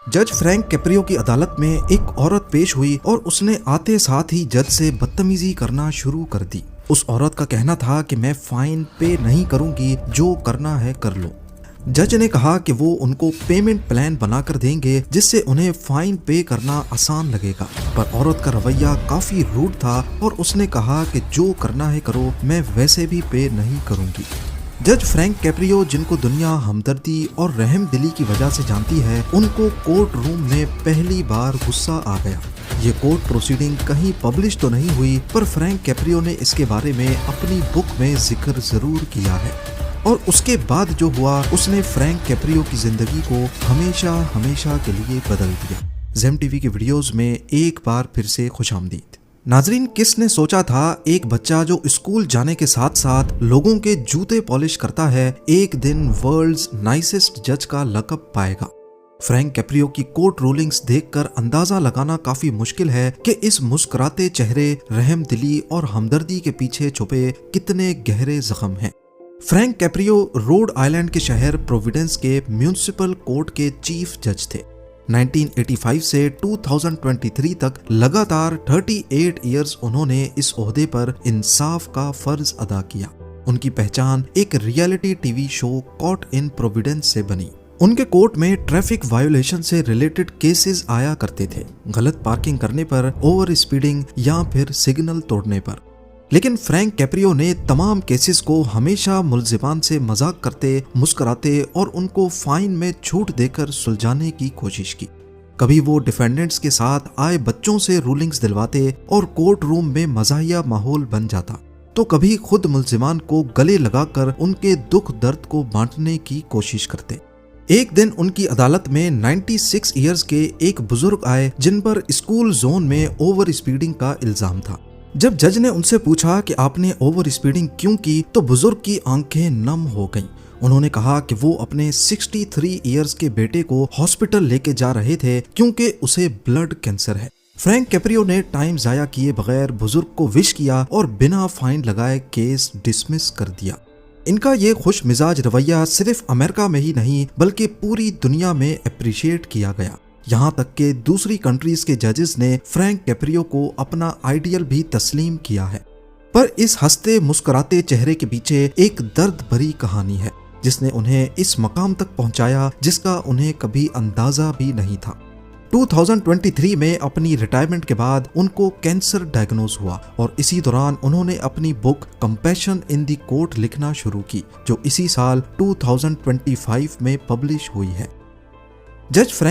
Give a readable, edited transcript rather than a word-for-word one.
जज Frank Caprio की अदालत में एक औरत पेश हुई और उसने आते साथ ही जज से बदतमीजी करना शुरू कर दी। उस औरत का कहना था कि मैं फाइन पे नहीं करूंगी, जो करना है कर लो। जज ने कहा कि वो उनको पेमेंट प्लान बनाकर देंगे जिससे उन्हें फाइन पे करना आसान लगेगा, पर औरत का रवैया काफी रूड था और उसने कहा कि जो करना है करो, मैं वैसे भी पे नहीं करूंगी। जज फ्रैंक कैप्रियो, जिनको दुनिया हमदर्दी और रहम दिली की वजह से जानती है, उनको कोर्ट रूम में पहली बार गुस्सा आ गया। ये कोर्ट प्रोसीडिंग कहीं पब्लिश तो नहीं हुई, पर फ्रैंक कैप्रियो ने इसके बारे में अपनी बुक में जिक्र जरूर किया है। और उसके बाद जो हुआ, उसने फ्रैंक कैप्रियो की जिंदगी को हमेशा हमेशा के लिए बदल दिया। ज़ेम टीवी के वीडियोस में एक बार फिर से खुशामदीद। नाजरीन, किसने सोचा था एक बच्चा जो स्कूल जाने के साथ साथ लोगों के जूते पॉलिश करता है, एक दिन वर्ल्ड्स नाइसेस्ट जज का लक़ब पाएगा। फ्रैंक कैप्रियो की कोर्ट रूलिंग्स देखकर अंदाजा लगाना काफी मुश्किल है कि इस मुस्कुराते चेहरे, रहम दिली और हमदर्दी के पीछे छुपे कितने गहरे जख्म हैं। फ्रैंक कैप्रियो रोड आइलैंड के शहर प्रोविडेंस के म्यूनिसिपल कोर्ट के चीफ जज थे। 1985 से 2023 तक लगातार 38 इयर्स उन्होंने इस ओहदे पर इंसाफ का फर्ज अदा किया। उनकी पहचान एक reality TV show caught in Providence से बनी। उनके कोर्ट में ट्रैफिक वायोलेशन से रिलेटेड केसेस आया करते थे, गलत पार्किंग करने पर, ओवर स्पीडिंग या फिर सिग्नल तोड़ने पर। लेकिन फ्रैंक कैप्रियो ने तमाम केसेस को हमेशा मुल्जिमान से मजाक करते, मुस्कुराते और उनको फाइन में छूट देकर सुलझाने की कोशिश की। कभी वो डिफेंडेंट्स के साथ आए बच्चों से रूलिंग्स दिलवाते और कोर्ट रूम में मज़ाहिया माहौल बन जाता, तो कभी खुद मुल्जिमान को गले लगाकर उनके दुख दर्द को बांटने की कोशिश करते। एक दिन उनकी अदालत में 96 इयर्स के एक बुजुर्ग आए जिन पर स्कूल जोन में ओवर स्पीडिंग का इल्जाम था। जब जज ने उनसे पूछा कि आपने ओवर स्पीडिंग क्यों की, तो बुजुर्ग की आंखें नम हो गईं। उन्होंने कहा कि वो अपने 63 इयर्स के बेटे को हॉस्पिटल लेके जा रहे थे क्योंकि उसे ब्लड कैंसर है। फ्रैंक कैप्रियो ने टाइम जाया किए बगैर बुजुर्ग को विश किया और बिना फाइन लगाए केस डिसमिस कर दिया। इनका ये खुश मिजाज रवैया सिर्फ अमेरिका में ही नहीं बल्कि पूरी दुनिया में अप्रिशिएट किया गया। यहाँ तक कि दूसरी कंट्रीज के जजेस ने फ्रैंक कैप्रियो को अपना आइडियल भी तस्लीम किया है। पर इस हंसते मुस्कुराते चेहरे के पीछे एक दर्द भरी कहानी है जिसने उन्हें इस मकाम तक पहुंचाया जिसका उन्हें कभी अंदाजा भी नहीं था। 2023 में अपनी रिटायरमेंट के बाद उनको कैंसर डायग्नोज हुआ और इसी दौरान उन्होंने अपनी book compassion in the court लिखना शुरू की, जो इसी साल 2025 में पब्लिश हुई है। जज फ्रैंक